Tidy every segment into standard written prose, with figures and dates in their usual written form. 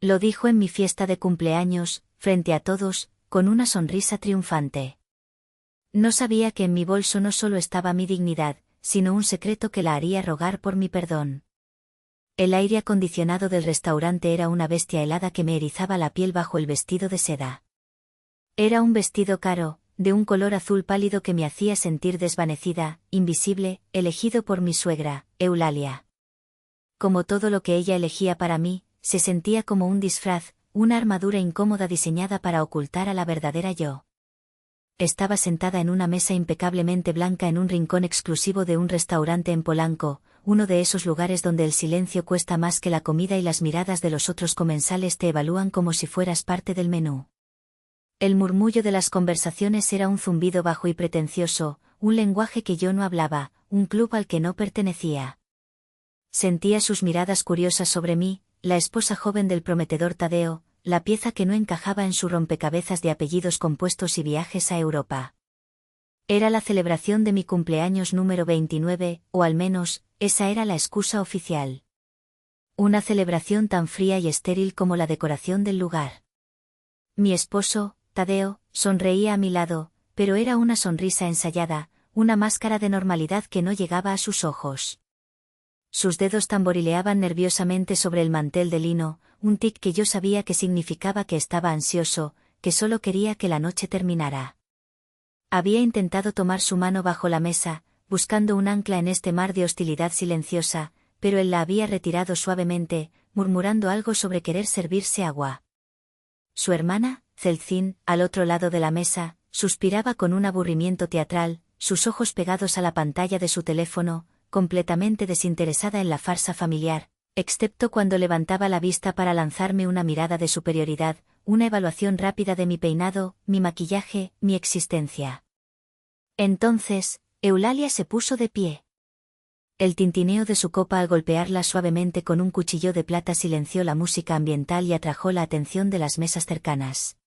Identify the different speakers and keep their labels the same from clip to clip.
Speaker 1: Lo dijo en mi fiesta de cumpleaños, frente a todos, con una sonrisa triunfante. No sabía que en mi bolso no solo estaba mi dignidad, sino un secreto que la haría rogar por mi perdón. El aire acondicionado del restaurante era una bestia helada que me erizaba la piel bajo el vestido de seda. Era un vestido caro, de un color azul pálido que me hacía sentir desvanecida, invisible, elegido por mi suegra, Eulalia. Como todo lo que ella elegía para mí, se sentía como un disfraz, una armadura incómoda diseñada para ocultar a la verdadera yo. Estaba sentada en una mesa impecablemente blanca en un rincón exclusivo de un restaurante en Polanco, uno de esos lugares donde el silencio cuesta más que la comida y las miradas de los otros comensales te evalúan como si fueras parte del menú. El murmullo de las conversaciones era un zumbido bajo y pretencioso, un lenguaje que yo no hablaba, un club al que no pertenecía. Sentía sus miradas curiosas sobre mí, la esposa joven del prometedor Tadeo, la pieza que no encajaba en su rompecabezas de apellidos compuestos y viajes a Europa. Era la celebración de mi cumpleaños número 29, o al menos, esa era la excusa oficial. Una celebración tan fría y estéril como la decoración del lugar. Mi esposo, Tadeo, sonreía a mi lado, pero era una sonrisa ensayada, una máscara de normalidad que no llegaba a sus ojos. Sus dedos tamborileaban nerviosamente sobre el mantel de lino, un tic que yo sabía que significaba que estaba ansioso, que solo quería que la noche terminara. Había intentado tomar su mano bajo la mesa, buscando un ancla en este mar de hostilidad silenciosa, pero él la había retirado suavemente, murmurando algo sobre querer servirse agua. Su hermana, Celcin, al otro lado de la mesa, suspiraba con un aburrimiento teatral, sus ojos pegados a la pantalla de su teléfono, completamente desinteresada en la farsa familiar, excepto cuando levantaba la vista para lanzarme una mirada de superioridad, una evaluación rápida de mi peinado, mi maquillaje, mi existencia. Entonces, Eulalia se puso de pie. El tintineo de su copa al golpearla suavemente con un cuchillo de plata silenció la música ambiental y atrajo la atención de las mesas cercanas.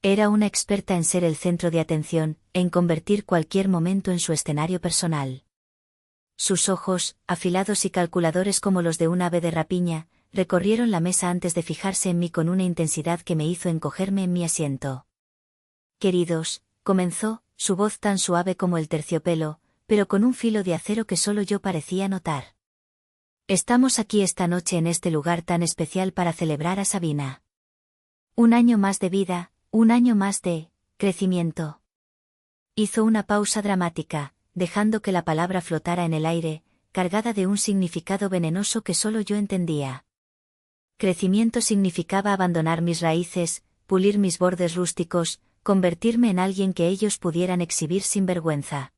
Speaker 1: Era una experta en ser el centro de atención, en convertir cualquier momento en su escenario personal. Sus ojos, afilados y calculadores como los de un ave de rapiña, recorrieron la mesa antes de fijarse en mí con una intensidad que me hizo encogerme en mi asiento. Queridos, comenzó, su voz tan suave como el terciopelo, pero con un filo de acero que solo yo parecía notar. Estamos aquí esta noche en este lugar tan especial para celebrar a Sabina. Un año más de vida, un año más de crecimiento. Hizo una pausa dramática, dejando que la palabra flotara en el aire, cargada de un significado venenoso que solo yo entendía. Crecimiento significaba abandonar mis raíces, pulir mis bordes rústicos, convertirme en alguien que ellos pudieran exhibir sin vergüenza.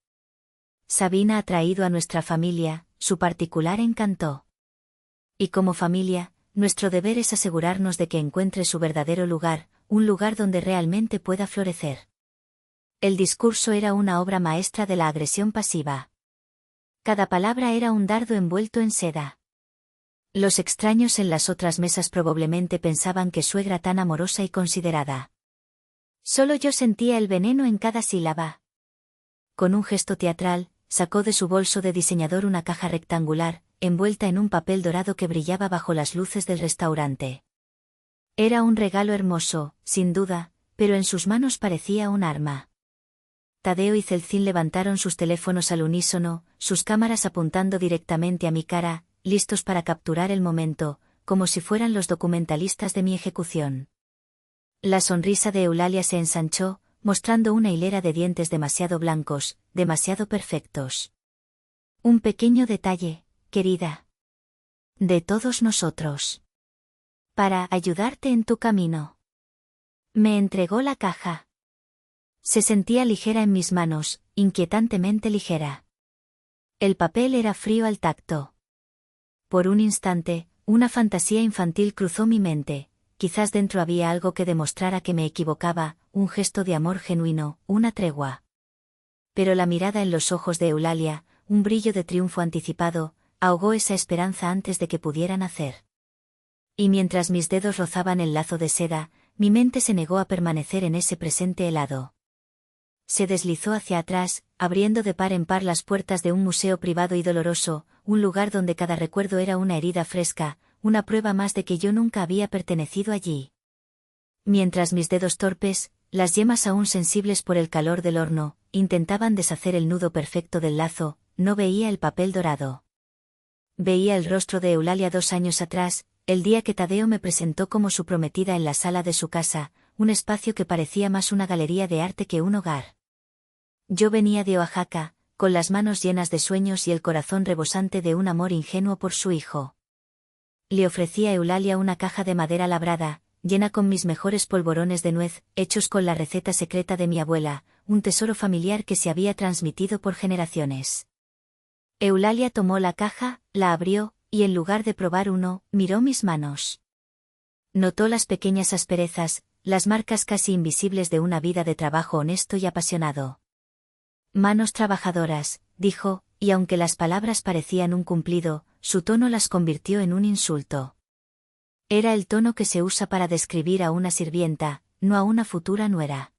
Speaker 1: Sabina ha traído a nuestra familia, su particular encanto. Y como familia, nuestro deber es asegurarnos de que encuentre su verdadero lugar, un lugar donde realmente pueda florecer. El discurso era una obra maestra de la agresión pasiva. Cada palabra era un dardo envuelto en seda. Los extraños en las otras mesas probablemente pensaban que suegra tan amorosa y considerada. Solo yo sentía el veneno en cada sílaba. Con un gesto teatral, sacó de su bolso de diseñador una caja rectangular, envuelta en un papel dorado que brillaba bajo las luces del restaurante. Era un regalo hermoso, sin duda, pero en sus manos parecía un arma. Tadeo y Celcin levantaron sus teléfonos al unísono, sus cámaras apuntando directamente a mi cara, listos para capturar el momento, como si fueran los documentalistas de mi ejecución. La sonrisa de Eulalia se ensanchó, mostrando una hilera de dientes demasiado blancos, demasiado perfectos. Un pequeño detalle, querida. De todos nosotros. Para ayudarte en tu camino. Me entregó la caja. Se sentía ligera en mis manos, inquietantemente ligera. El papel era frío al tacto. Por un instante, una fantasía infantil cruzó mi mente, quizás dentro había algo que demostrara que me equivocaba, un gesto de amor genuino, una tregua. Pero la mirada en los ojos de Eulalia, un brillo de triunfo anticipado, ahogó esa esperanza antes de que pudiera nacer. Y mientras mis dedos rozaban el lazo de seda, mi mente se negó a permanecer en ese presente helado. Se deslizó hacia atrás, abriendo de par en par las puertas de un museo privado y doloroso, un lugar donde cada recuerdo era una herida fresca, una prueba más de que yo nunca había pertenecido allí. Mientras mis dedos torpes, las yemas aún sensibles por el calor del horno, intentaban deshacer el nudo perfecto del lazo, no veía el papel dorado. Veía el rostro de Eulalia 2 años atrás, el día que Tadeo me presentó como su prometida en la sala de su casa, un espacio que parecía más una galería de arte que un hogar. Yo venía de Oaxaca, con las manos llenas de sueños y el corazón rebosante de un amor ingenuo por su hijo. Le ofrecí a Eulalia una caja de madera labrada, llena con mis mejores polvorones de nuez, hechos con la receta secreta de mi abuela, un tesoro familiar que se había transmitido por generaciones. Eulalia tomó la caja, la abrió, y en lugar de probar uno, miró mis manos. Notó las pequeñas asperezas, las marcas casi invisibles de una vida de trabajo honesto y apasionado. Manos trabajadoras, dijo, y aunque las palabras parecían un cumplido, su tono las convirtió en un insulto. Era el tono que se usa para describir a una sirvienta, no a una futura nuera.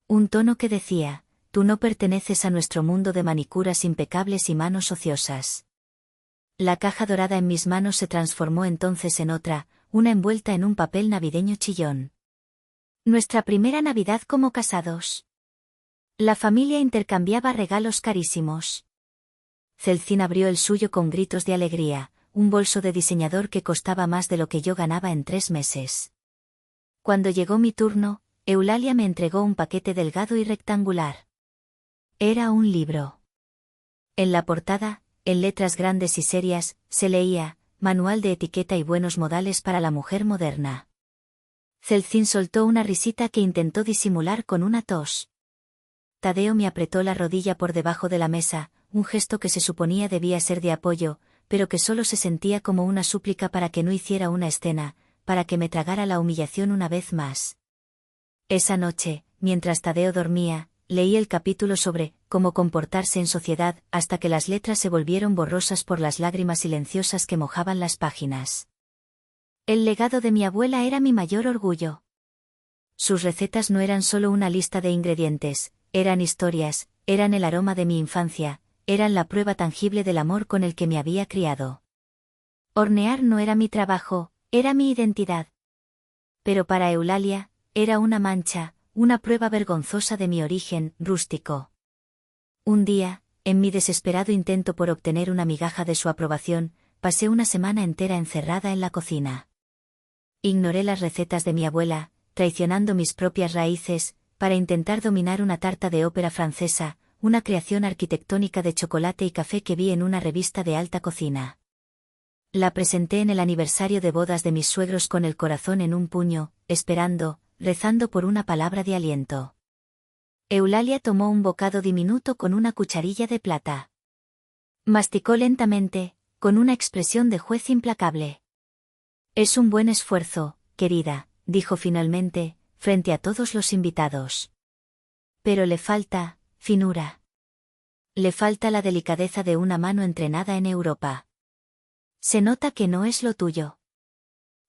Speaker 1: Un tono que decía, tú no perteneces a nuestro mundo de manicuras impecables y manos ociosas. La caja dorada en mis manos se transformó entonces en otra, una envuelta en un papel navideño chillón. Nuestra primera Navidad como casados. La familia intercambiaba regalos carísimos. Celcín abrió el suyo con gritos de alegría, un bolso de diseñador que costaba más de lo que yo ganaba en 3 meses. Cuando llegó mi turno, Eulalia me entregó un paquete delgado y rectangular. Era un libro. En la portada, en letras grandes y serias, se leía, Manual de etiqueta y buenos modales para la mujer moderna. Celcín soltó una risita que intentó disimular con una tos. Tadeo me apretó la rodilla por debajo de la mesa, un gesto que se suponía debía ser de apoyo, pero que solo se sentía como una súplica para que no hiciera una escena, para que me tragara la humillación una vez más. Esa noche, mientras Tadeo dormía, leí el capítulo sobre cómo comportarse en sociedad, hasta que las letras se volvieron borrosas por las lágrimas silenciosas que mojaban las páginas. El legado de mi abuela era mi mayor orgullo. Sus recetas no eran solo una lista de ingredientes, eran historias, eran el aroma de mi infancia, eran la prueba tangible del amor con el que me había criado. Hornear no era mi trabajo, era mi identidad. Pero para Eulalia, era una mancha, una prueba vergonzosa de mi origen rústico. Un día, en mi desesperado intento por obtener una migaja de su aprobación, pasé una semana entera encerrada en la cocina. Ignoré las recetas de mi abuela, traicionando mis propias raíces, para intentar dominar una tarta de ópera francesa, una creación arquitectónica de chocolate y café que vi en una revista de alta cocina. La presenté en el aniversario de bodas de mis suegros con el corazón en un puño, esperando, rezando por una palabra de aliento. Eulalia tomó un bocado diminuto con una cucharilla de plata. Masticó lentamente, con una expresión de juez implacable. Es un buen esfuerzo, querida, dijo finalmente, frente a todos los invitados. Pero le falta, finura. Le falta la delicadeza de una mano entrenada en Europa. Se nota que no es lo tuyo.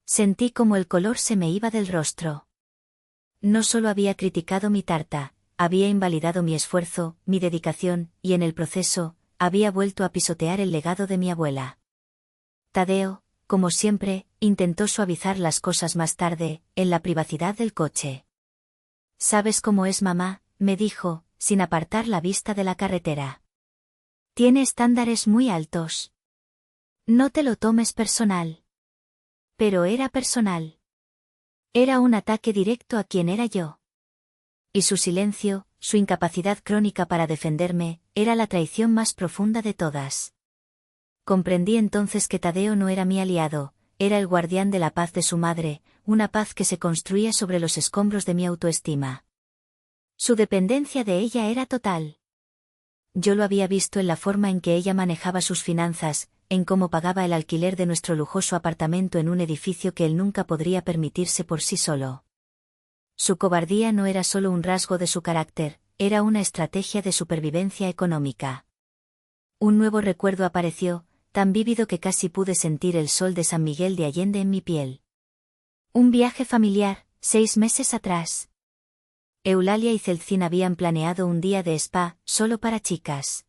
Speaker 1: Sentí como el color se me iba del rostro. No solo había criticado mi tarta, había invalidado mi esfuerzo, mi dedicación, y en el proceso, había vuelto a pisotear el legado de mi abuela. Tadeo, como siempre, intentó suavizar las cosas más tarde, en la privacidad del coche. ¿Sabes cómo es mamá?, me dijo, sin apartar la vista de la carretera. Tiene estándares muy altos. No te lo tomes personal. Pero era personal. Era un ataque directo a quien era yo. Y su silencio, su incapacidad crónica para defenderme, era la traición más profunda de todas. Comprendí entonces que Tadeo no era mi aliado, era el guardián de la paz de su madre, una paz que se construía sobre los escombros de mi autoestima. Su dependencia de ella era total. Yo lo había visto en la forma en que ella manejaba sus finanzas, en cómo pagaba el alquiler de nuestro lujoso apartamento en un edificio que él nunca podría permitirse por sí solo. Su cobardía no era solo un rasgo de su carácter, era una estrategia de supervivencia económica. Un nuevo recuerdo apareció, tan vívido que casi pude sentir el sol de San Miguel de Allende en mi piel. Un viaje familiar, 6 meses atrás. Eulalia y Celcín habían planeado un día de spa, solo para chicas.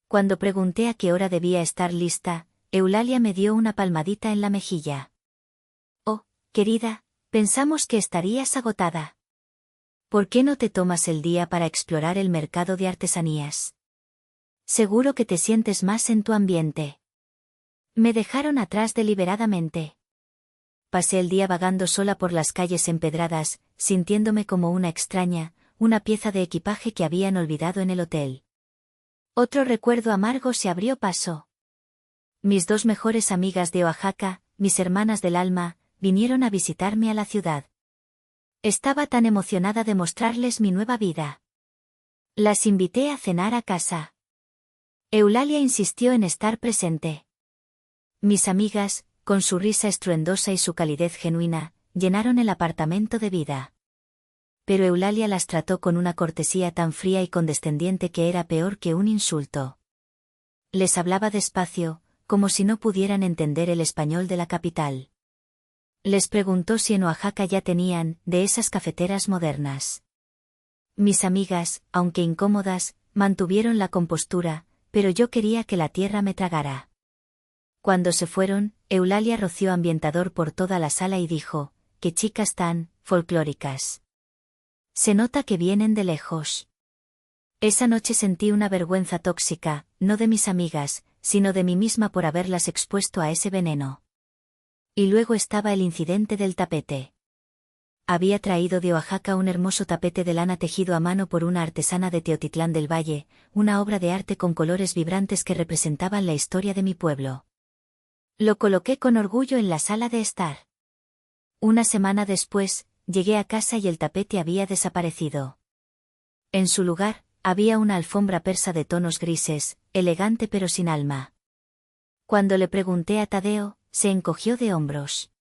Speaker 1: Cuando pregunté a qué hora debía estar lista, Eulalia me dio una palmadita en la mejilla. Oh, querida, pensamos que estarías agotada. ¿Por qué no te tomas el día para explorar el mercado de artesanías? Seguro que te sientes más en tu ambiente. Me dejaron atrás deliberadamente. Pasé el día vagando sola por las calles empedradas, sintiéndome como una extraña, una pieza de equipaje que habían olvidado en el hotel. Otro recuerdo amargo se abrió paso. Mis dos mejores amigas de Oaxaca, mis hermanas del alma, vinieron a visitarme a la ciudad. Estaba tan emocionada de mostrarles mi nueva vida. Las invité a cenar a casa. Eulalia insistió en estar presente. Mis amigas, con su risa estruendosa y su calidez genuina, llenaron el apartamento de vida. Pero Eulalia las trató con una cortesía tan fría y condescendiente que era peor que un insulto. Les hablaba despacio, como si no pudieran entender el español de la capital. Les preguntó si en Oaxaca ya tenían, de esas cafeteras modernas. Mis amigas, aunque incómodas, mantuvieron la compostura, pero yo quería que la tierra me tragara. Cuando se fueron, Eulalia roció ambientador por toda la sala y dijo, «Qué chicas tan folclóricas. Se nota que vienen de lejos». Esa noche sentí una vergüenza tóxica, no de mis amigas, sino de mí misma por haberlas expuesto a ese veneno. Y luego estaba el incidente del tapete. Había traído de Oaxaca un hermoso tapete de lana tejido a mano por una artesana de Teotitlán del Valle, una obra de arte con colores vibrantes que representaban la historia de mi pueblo. Lo coloqué con orgullo en la sala de estar. Una semana después, llegué a casa y el tapete había desaparecido. En su lugar, había una alfombra persa de tonos grises, elegante pero sin alma. Cuando le pregunté a Tadeo, se encogió de hombros.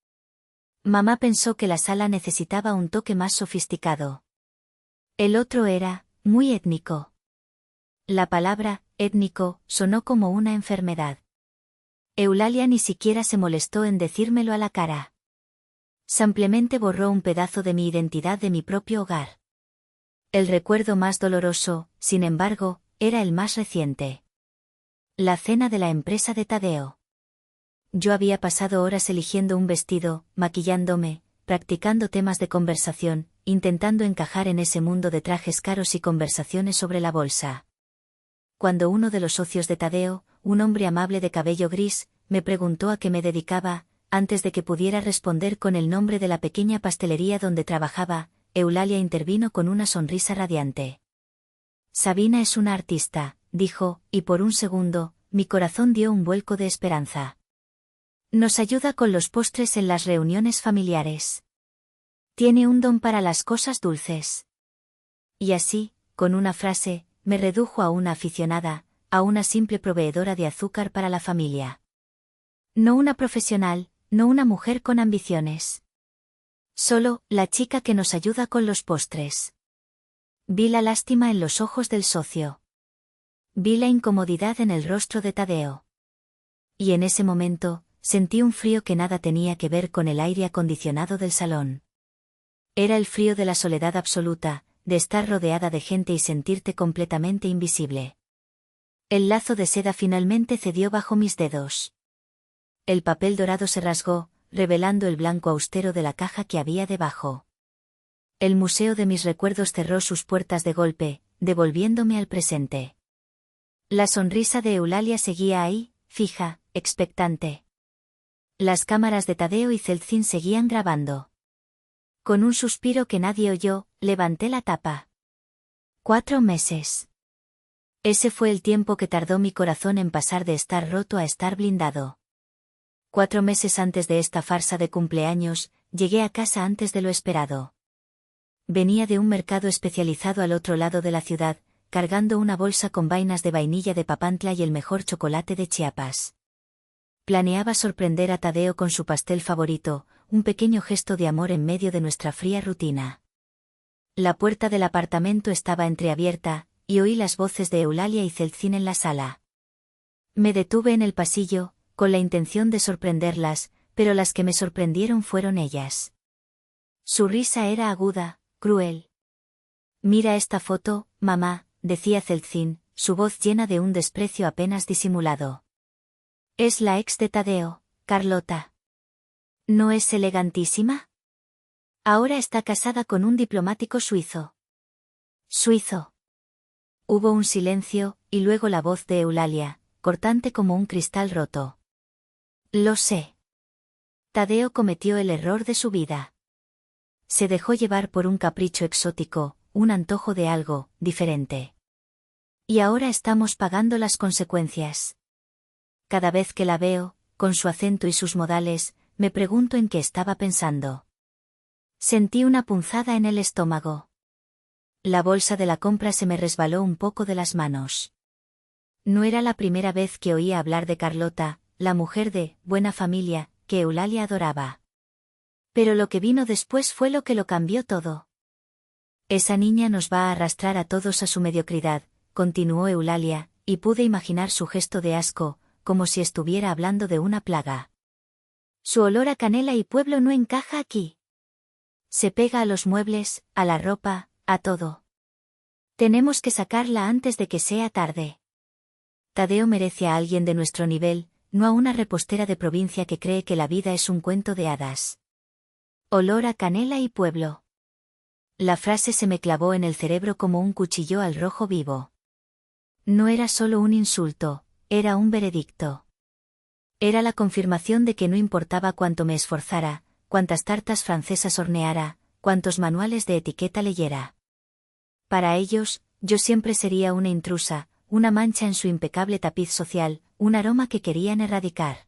Speaker 1: Mamá pensó que la sala necesitaba un toque más sofisticado. El otro era, muy étnico. La palabra, étnico, sonó como una enfermedad. Eulalia ni siquiera se molestó en decírmelo a la cara. Simplemente borró un pedazo de mi identidad de mi propio hogar. El recuerdo más doloroso, sin embargo, era el más reciente. La cena de la empresa de Tadeo. Yo había pasado horas eligiendo un vestido, maquillándome, practicando temas de conversación, intentando encajar en ese mundo de trajes caros y conversaciones sobre la bolsa. Cuando uno de los socios de Tadeo, un hombre amable de cabello gris, me preguntó a qué me dedicaba, antes de que pudiera responder con el nombre de la pequeña pastelería donde trabajaba, Eulalia intervino con una sonrisa radiante. Sabina es una artista, dijo, y por un segundo, mi corazón dio un vuelco de esperanza. Nos ayuda con los postres en las reuniones familiares. Tiene un don para las cosas dulces. Y así, con una frase, me redujo a una aficionada, a una simple proveedora de azúcar para la familia. No una profesional, no una mujer con ambiciones. Solo, la chica que nos ayuda con los postres. Vi la lástima en los ojos del socio. Vi la incomodidad en el rostro de Tadeo. Y en ese momento, sentí un frío que nada tenía que ver con el aire acondicionado del salón. Era el frío de la soledad absoluta, de estar rodeada de gente y sentirte completamente invisible. El lazo de seda finalmente cedió bajo mis dedos. El papel dorado se rasgó, revelando el blanco austero de la caja que había debajo. El museo de mis recuerdos cerró sus puertas de golpe, devolviéndome al presente. La sonrisa de Eulalia seguía ahí, fija, expectante. Las cámaras de Tadeo y Zelzin seguían grabando. Con un suspiro que nadie oyó, levanté la tapa. 4 meses. Ese fue el tiempo que tardó mi corazón en pasar de estar roto a estar blindado. 4 meses antes de esta farsa de cumpleaños, llegué a casa antes de lo esperado. Venía de un mercado especializado al otro lado de la ciudad, cargando una bolsa con vainas de vainilla de Papantla y el mejor chocolate de Chiapas. Planeaba sorprender a Tadeo con su pastel favorito, un pequeño gesto de amor en medio de nuestra fría rutina. La puerta del apartamento estaba entreabierta, y oí las voces de Eulalia y Zelzin en la sala. Me detuve en el pasillo, con la intención de sorprenderlas, pero las que me sorprendieron fueron ellas. Su risa era aguda, cruel. «Mira esta foto, mamá», decía Zelzin, su voz llena de un desprecio apenas disimulado. Es la ex de Tadeo, Carlota. ¿No es elegantísima? Ahora está casada con un diplomático suizo. Suizo. Hubo un silencio, y luego la voz de Eulalia, cortante como un cristal roto. Lo sé. Tadeo cometió el error de su vida. Se dejó llevar por un capricho exótico, un antojo de algo diferente. Y ahora estamos pagando las consecuencias. Cada vez que la veo, con su acento y sus modales, me pregunto en qué estaba pensando. Sentí una punzada en el estómago. La bolsa de la compra se me resbaló un poco de las manos. No era la primera vez que oía hablar de Carlota, la mujer de buena familia, que Eulalia adoraba. Pero lo que vino después fue lo que lo cambió todo. Esa niña nos va a arrastrar a todos a su mediocridad, continuó Eulalia, y pude imaginar su gesto de asco, como si estuviera hablando de una plaga. Su olor a canela y pueblo no encaja aquí. Se pega a los muebles, a la ropa, a todo. Tenemos que sacarla antes de que sea tarde. Tadeo merece a alguien de nuestro nivel, no a una repostera de provincia que cree que la vida es un cuento de hadas. Olor a canela y pueblo. La frase se me clavó en el cerebro como un cuchillo al rojo vivo. No era solo un insulto, era un veredicto. Era la confirmación de que no importaba cuánto me esforzara, cuántas tartas francesas horneara, cuántos manuales de etiqueta leyera. Para ellos, yo siempre sería una intrusa, una mancha en su impecable tapiz social, un aroma que querían erradicar.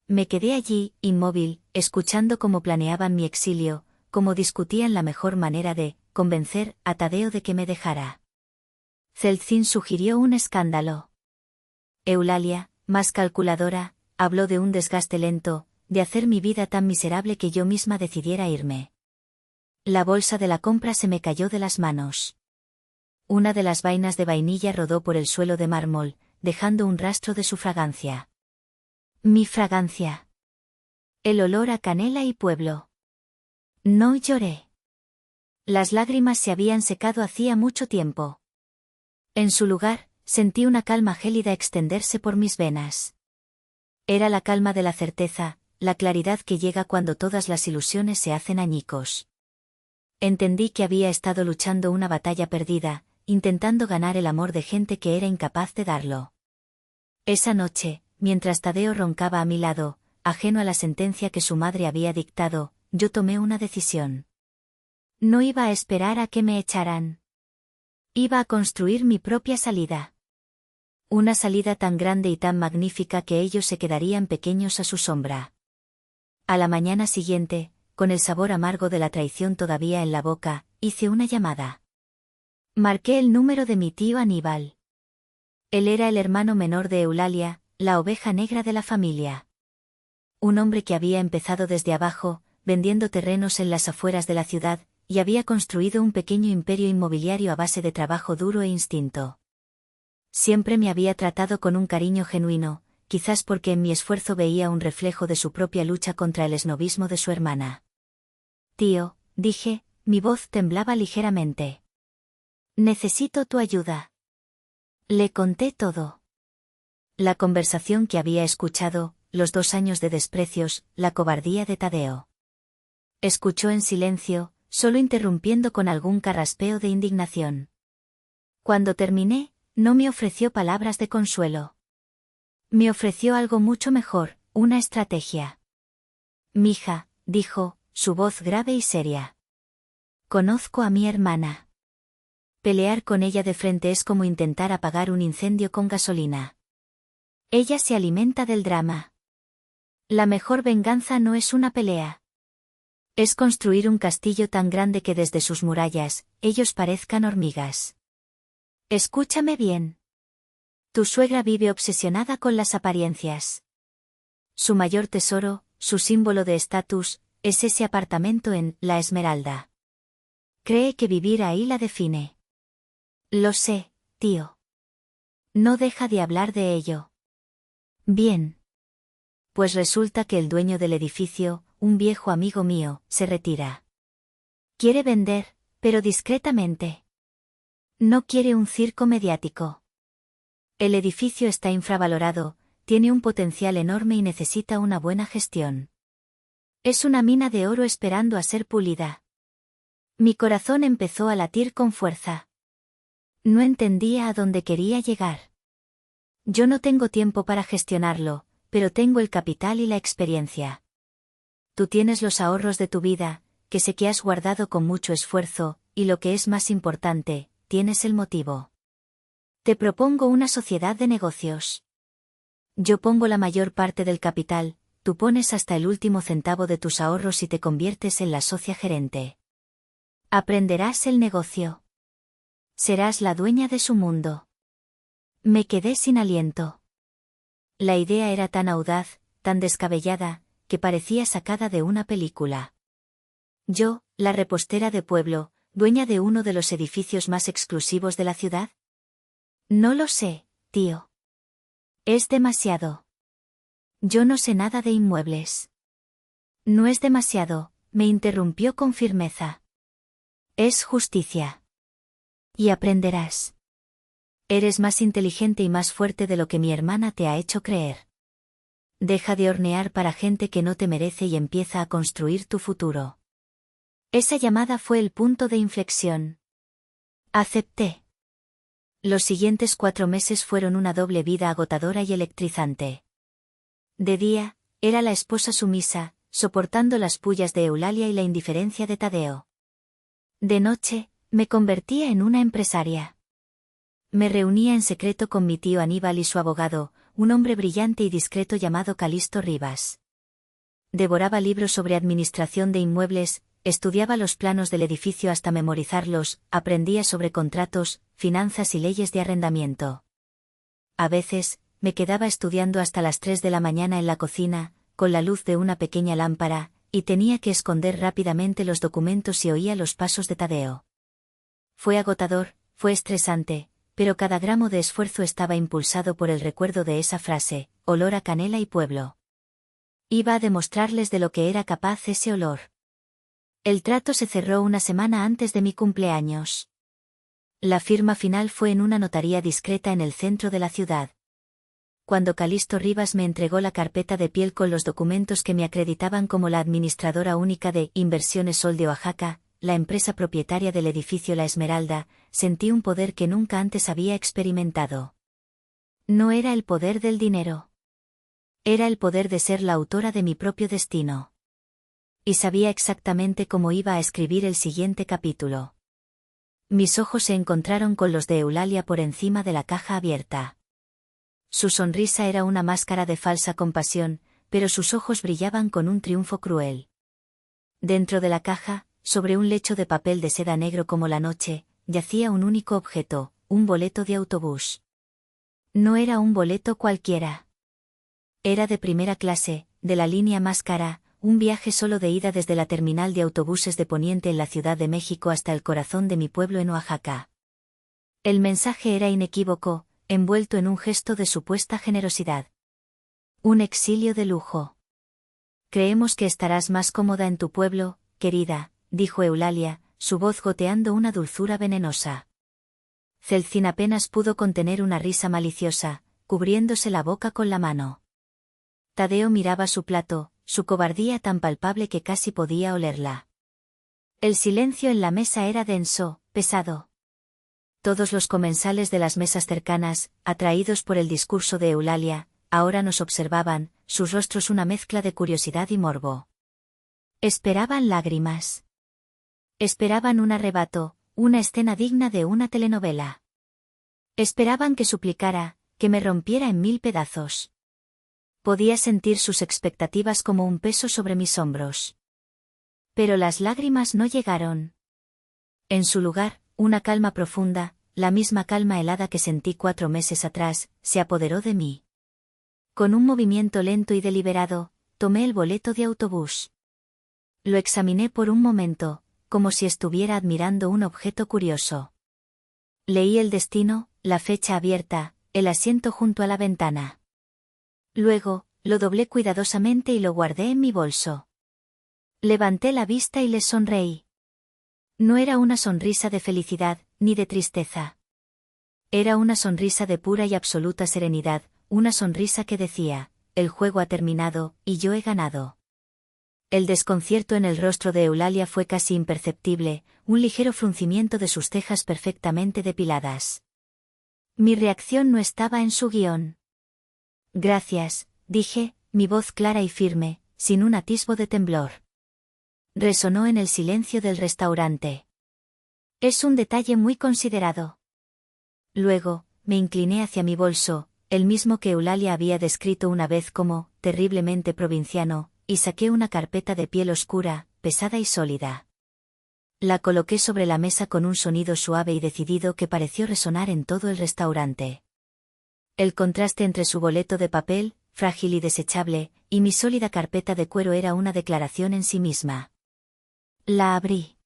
Speaker 1: Me quedé allí, inmóvil, escuchando cómo planeaban mi exilio, cómo discutían la mejor manera de convencer a Tadeo de que me dejara. Zelzin sugirió un escándalo. Eulalia, más calculadora, habló de un desgaste lento, de hacer mi vida tan miserable que yo misma decidiera irme. La bolsa de la compra se me cayó de las manos. Una de las vainas de vainilla rodó por el suelo de mármol, dejando un rastro de su fragancia. Mi fragancia. El olor a canela y pueblo. No lloré. Las lágrimas se habían secado hacía mucho tiempo. En su lugar, sentí una calma gélida extenderse por mis venas. Era la calma de la certeza, la claridad que llega cuando todas las ilusiones se hacen añicos. Entendí que había estado luchando una batalla perdida, intentando ganar el amor de gente que era incapaz de darlo. Esa noche, mientras Tadeo roncaba a mi lado, ajeno a la sentencia que su madre había dictado, yo tomé una decisión. No iba a esperar a que me echaran. Iba a construir mi propia salida. Una salida tan grande y tan magnífica que ellos se quedarían pequeños a su sombra. A la mañana siguiente, con el sabor amargo de la traición todavía en la boca, hice una llamada. Marqué el número de mi tío Aníbal. Él era el hermano menor de Eulalia, la oveja negra de la familia. Un hombre que había empezado desde abajo, vendiendo terrenos en las afueras de la ciudad, y había construido un pequeño imperio inmobiliario a base de trabajo duro e instinto. Siempre me había tratado con un cariño genuino, quizás porque en mi esfuerzo veía un reflejo de su propia lucha contra el esnovismo de su hermana. Tío, dije, mi voz temblaba ligeramente. Necesito tu ayuda. Le conté todo. La conversación que había escuchado, los 2 años de desprecios, la cobardía de Tadeo. Escuchó en silencio, solo interrumpiendo con algún carraspeo de indignación. Cuando terminé, no me ofreció palabras de consuelo. Me ofreció algo mucho mejor, una estrategia. Mija, dijo, su voz grave y seria. Conozco a mi hermana. Pelear con ella de frente es como intentar apagar un incendio con gasolina. Ella se alimenta del drama. La mejor venganza no es una pelea. Es construir un castillo tan grande que desde sus murallas, ellos parezcan hormigas. Escúchame bien. Tu suegra vive obsesionada con las apariencias. Su mayor tesoro, su símbolo de estatus, es ese apartamento en La Esmeralda. Cree que vivir ahí la define. Lo sé, tío. No deja de hablar de ello. Bien. Pues resulta que el dueño del edificio, un viejo amigo mío, se retira. Quiere vender, pero discretamente. No quiere un circo mediático. El edificio está infravalorado, tiene un potencial enorme y necesita una buena gestión. Es una mina de oro esperando a ser pulida. Mi corazón empezó a latir con fuerza. No entendía a dónde quería llegar. Yo no tengo tiempo para gestionarlo, pero tengo el capital y la experiencia. Tú tienes los ahorros de tu vida, que sé que has guardado con mucho esfuerzo, y lo que es más importante, tienes el motivo. Te propongo una sociedad de negocios. Yo pongo la mayor parte del capital, tú pones hasta el último centavo de tus ahorros y te conviertes en la socia gerente. Aprenderás el negocio. Serás la dueña de su mundo. Me quedé sin aliento. La idea era tan audaz, tan descabellada, que parecía sacada de una película. Yo, la repostera de pueblo, dueña de uno de los edificios más exclusivos de la ciudad. No lo sé, tío. Es demasiado. Yo no sé nada de inmuebles. No es demasiado, me interrumpió con firmeza. Es justicia. Y aprenderás. Eres más inteligente y más fuerte de lo que mi hermana te ha hecho creer. Deja de hornear para gente que no te merece y empieza a construir tu futuro. Esa llamada fue el punto de inflexión. Acepté. Los siguientes 4 meses fueron una doble vida agotadora y electrizante. De día, era la esposa sumisa, soportando las pullas de Eulalia y la indiferencia de Tadeo. De noche, me convertía en una empresaria. Me reunía en secreto con mi tío Aníbal y su abogado, un hombre brillante y discreto llamado Calisto Rivas. Devoraba libros sobre administración de inmuebles, estudiaba los planos del edificio hasta memorizarlos, aprendía sobre contratos, finanzas y leyes de arrendamiento. A veces, me quedaba estudiando hasta las 3 de la mañana en la cocina, con la luz de una pequeña lámpara, y tenía que esconder rápidamente los documentos y oía los pasos de Tadeo. Fue agotador, fue estresante, pero cada gramo de esfuerzo estaba impulsado por el recuerdo de esa frase, olor a canela y pueblo. Iba a demostrarles de lo que era capaz ese olor. El trato se cerró una semana antes de mi cumpleaños. La firma final fue en una notaría discreta en el centro de la ciudad. Cuando Calisto Rivas me entregó la carpeta de piel con los documentos que me acreditaban como la administradora única de Inversiones Sol de Oaxaca, la empresa propietaria del edificio La Esmeralda, sentí un poder que nunca antes había experimentado. No era el poder del dinero. Era el poder de ser la autora de mi propio destino. Y sabía exactamente cómo iba a escribir el siguiente capítulo. Mis ojos se encontraron con los de Eulalia por encima de la caja abierta. Su sonrisa era una máscara de falsa compasión, pero sus ojos brillaban con un triunfo cruel. Dentro de la caja, sobre un lecho de papel de seda negro como la noche, yacía un único objeto, un boleto de autobús. No era un boleto cualquiera. Era de primera clase, de la línea más cara, un viaje solo de ida desde la terminal de autobuses de Poniente en la Ciudad de México hasta el corazón de mi pueblo en Oaxaca. El mensaje era inequívoco, envuelto en un gesto de supuesta generosidad. Un exilio de lujo. Creemos que estarás más cómoda en tu pueblo, querida, dijo Eulalia, su voz goteando una dulzura venenosa. Celcin apenas pudo contener una risa maliciosa, cubriéndose la boca con la mano. Tadeo miraba su plato, su cobardía tan palpable que casi podía olerla. El silencio en la mesa era denso, pesado. Todos los comensales de las mesas cercanas, atraídos por el discurso de Eulalia, ahora nos observaban, sus rostros una mezcla de curiosidad y morbo. Esperaban lágrimas. Esperaban un arrebato, una escena digna de una telenovela. Esperaban que suplicara, que me rompiera en 1000 pedazos. Podía sentir sus expectativas como un peso sobre mis hombros. Pero las lágrimas no llegaron. En su lugar, una calma profunda, la misma calma helada que sentí 4 meses atrás, se apoderó de mí. Con un movimiento lento y deliberado, tomé el boleto de autobús. Lo examiné por un momento, como si estuviera admirando un objeto curioso. Leí el destino, la fecha abierta, el asiento junto a la ventana. Luego, lo doblé cuidadosamente y lo guardé en mi bolso. Levanté la vista y les sonreí. No era una sonrisa de felicidad, ni de tristeza. Era una sonrisa de pura y absoluta serenidad, una sonrisa que decía, el juego ha terminado, y yo he ganado. El desconcierto en el rostro de Eulalia fue casi imperceptible, un ligero fruncimiento de sus cejas perfectamente depiladas. Mi reacción no estaba en su guión. Gracias, dije, mi voz clara y firme, sin un atisbo de temblor. Resonó en el silencio del restaurante. Es un detalle muy considerado. Luego, me incliné hacia mi bolso, el mismo que Eulalia había descrito una vez como, terriblemente provinciano, y saqué una carpeta de piel oscura, pesada y sólida. La coloqué sobre la mesa con un sonido suave y decidido que pareció resonar en todo el restaurante. El contraste entre su boleto de papel, frágil y desechable, y mi sólida carpeta de cuero era una declaración en sí misma. La abrí.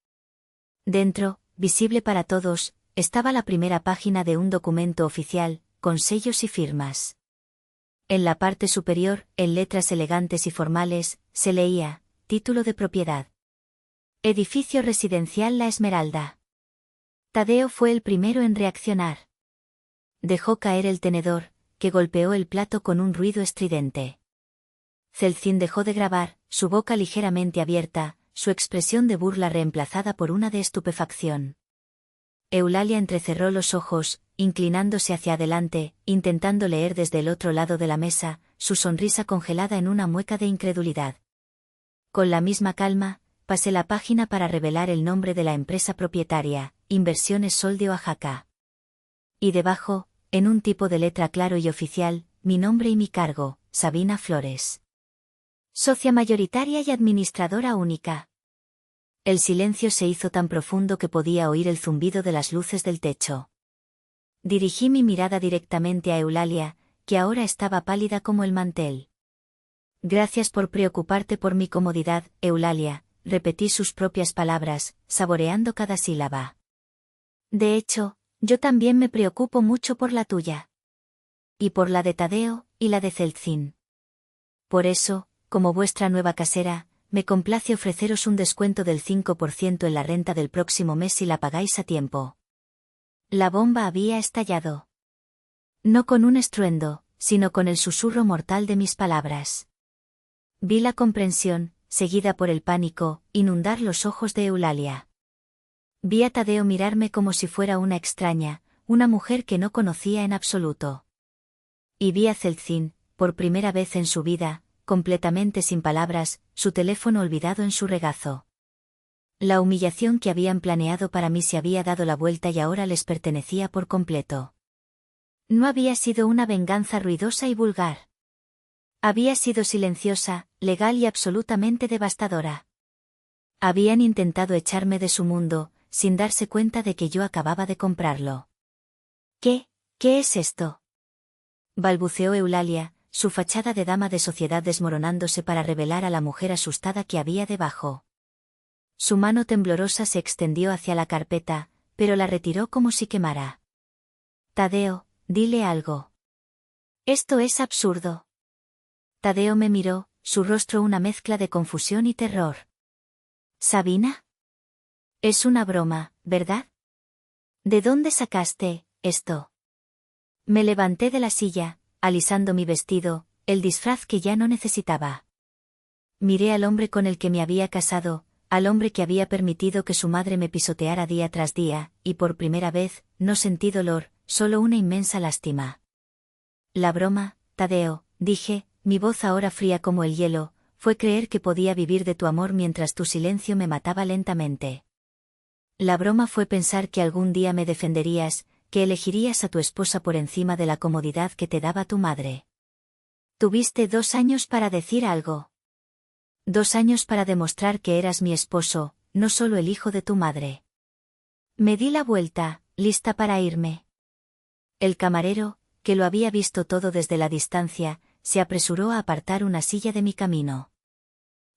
Speaker 1: Dentro, visible para todos, estaba la primera página de un documento oficial, con sellos y firmas. En la parte superior, en letras elegantes y formales, se leía, título de propiedad. Edificio residencial La Esmeralda. Tadeo fue el primero en reaccionar. Dejó caer el tenedor, que golpeó el plato con un ruido estridente. Zelcín dejó de grabar, su boca ligeramente abierta, su expresión de burla reemplazada por una de estupefacción. Eulalia entrecerró los ojos, inclinándose hacia adelante, intentando leer desde el otro lado de la mesa, su sonrisa congelada en una mueca de incredulidad. Con la misma calma, pasé la página para revelar el nombre de la empresa propietaria, Inversiones Sol de Oaxaca. Y debajo, en un tipo de letra claro y oficial, mi nombre y mi cargo, Sabina Flores. Socia mayoritaria y administradora única. El silencio se hizo tan profundo que podía oír el zumbido de las luces del techo. Dirigí mi mirada directamente a Eulalia, que ahora estaba pálida como el mantel. Gracias por preocuparte por mi comodidad, Eulalia, repetí sus propias palabras, saboreando cada sílaba. De hecho, yo también me preocupo mucho por la tuya. Y por la de Tadeo, y la de Zelcín. Por eso, como vuestra nueva casera, me complace ofreceros un descuento del 5% en la renta del próximo mes si la pagáis a tiempo. La bomba había estallado. No con un estruendo, sino con el susurro mortal de mis palabras. Vi la comprensión, seguida por el pánico, inundar los ojos de Eulalia. Vi a Tadeo mirarme como si fuera una extraña, una mujer que no conocía en absoluto. Y vi a Zelcín, por primera vez en su vida, completamente sin palabras, su teléfono olvidado en su regazo. La humillación que habían planeado para mí se había dado la vuelta y ahora les pertenecía por completo. No había sido una venganza ruidosa y vulgar. Había sido silenciosa, legal y absolutamente devastadora. Habían intentado echarme de su mundo, sin darse cuenta de que yo acababa de comprarlo. ¿Qué es esto?, balbuceó Eulalia, su fachada de dama de sociedad desmoronándose para revelar a la mujer asustada que había debajo. Su mano temblorosa se extendió hacia la carpeta, pero la retiró como si quemara. Tadeo, dile algo. Esto es absurdo. Tadeo me miró, su rostro una mezcla de confusión y terror. ¿Sabina? Es una broma, ¿verdad? ¿De dónde sacaste esto? Me levanté de la silla, alisando mi vestido, el disfraz que ya no necesitaba. Miré al hombre con el que me había casado, al hombre que había permitido que su madre me pisoteara día tras día, y por primera vez, no sentí dolor, solo una inmensa lástima. La broma, Tadeo, dije, mi voz ahora fría como el hielo, fue creer que podía vivir de tu amor mientras tu silencio me mataba lentamente. La broma fue pensar que algún día me defenderías, que elegirías a tu esposa por encima de la comodidad que te daba tu madre. Tuviste 2 años para decir algo. 2 años para demostrar que eras mi esposo, no solo el hijo de tu madre. Me di la vuelta, lista para irme. El camarero, que lo había visto todo desde la distancia, se apresuró a apartar una silla de mi camino.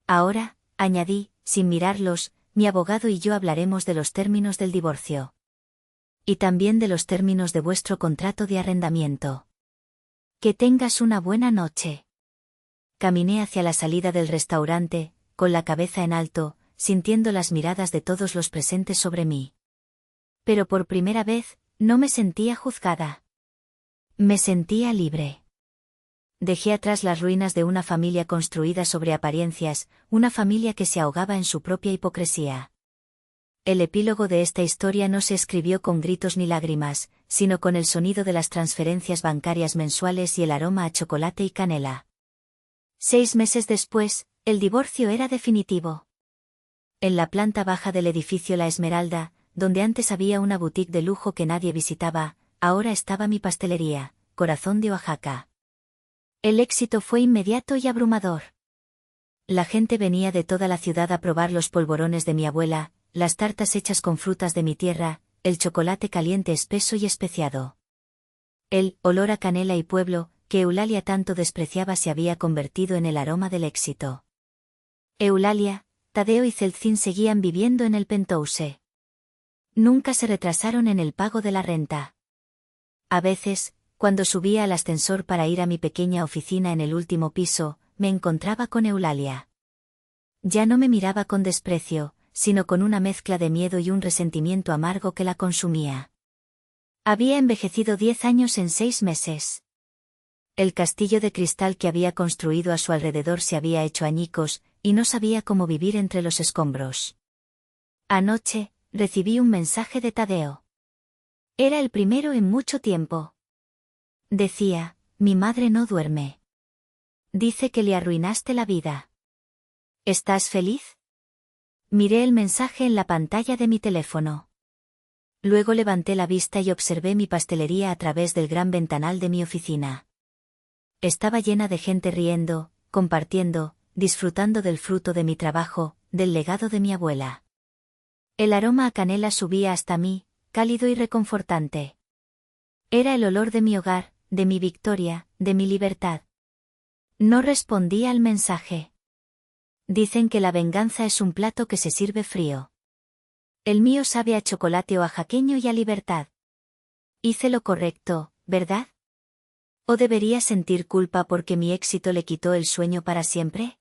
Speaker 1: Ahora, añadí, sin mirarlos, mi abogado y yo hablaremos de los términos del divorcio. Y también de los términos de vuestro contrato de arrendamiento. Que tengas una buena noche. Caminé hacia la salida del restaurante, con la cabeza en alto, sintiendo las miradas de todos los presentes sobre mí. Pero por primera vez, no me sentía juzgada. Me sentía libre. Dejé atrás las ruinas de una familia construida sobre apariencias, una familia que se ahogaba en su propia hipocresía. El epílogo de esta historia no se escribió con gritos ni lágrimas, sino con el sonido de las transferencias bancarias mensuales y el aroma a chocolate y canela. 6 meses después, el divorcio era definitivo. En la planta baja del edificio La Esmeralda, donde antes había una boutique de lujo que nadie visitaba, ahora estaba mi pastelería, Corazón de Oaxaca. El éxito fue inmediato y abrumador. La gente venía de toda la ciudad a probar los polvorones de mi abuela, las tartas hechas con frutas de mi tierra, el chocolate caliente espeso y especiado. El olor a canela y pueblo, que Eulalia tanto despreciaba, se había convertido en el aroma del éxito. Eulalia, Tadeo y Celcín seguían viviendo en el penthouse. Nunca se retrasaron en el pago de la renta. A veces, cuando subía al ascensor para ir a mi pequeña oficina en el último piso, me encontraba con Eulalia. Ya no me miraba con desprecio, sino con una mezcla de miedo y un resentimiento amargo que la consumía. Había envejecido 10 años en 6 meses. El castillo de cristal que había construido a su alrededor se había hecho añicos, y no sabía cómo vivir entre los escombros. Anoche, recibí un mensaje de Tadeo. Era el primero en mucho tiempo. Decía, mi madre no duerme. Dice que le arruinaste la vida. ¿Estás feliz? Miré el mensaje en la pantalla de mi teléfono. Luego levanté la vista y observé mi pastelería a través del gran ventanal de mi oficina. Estaba llena de gente riendo, compartiendo, disfrutando del fruto de mi trabajo, del legado de mi abuela. El aroma a canela subía hasta mí, cálido y reconfortante. Era el olor de mi hogar, de mi victoria, de mi libertad. No respondí al mensaje. Dicen que la venganza es un plato que se sirve frío. El mío sabe a chocolate oaxaqueño y a libertad. Hice lo correcto, ¿verdad? ¿O debería sentir culpa porque mi éxito le quitó el sueño para siempre?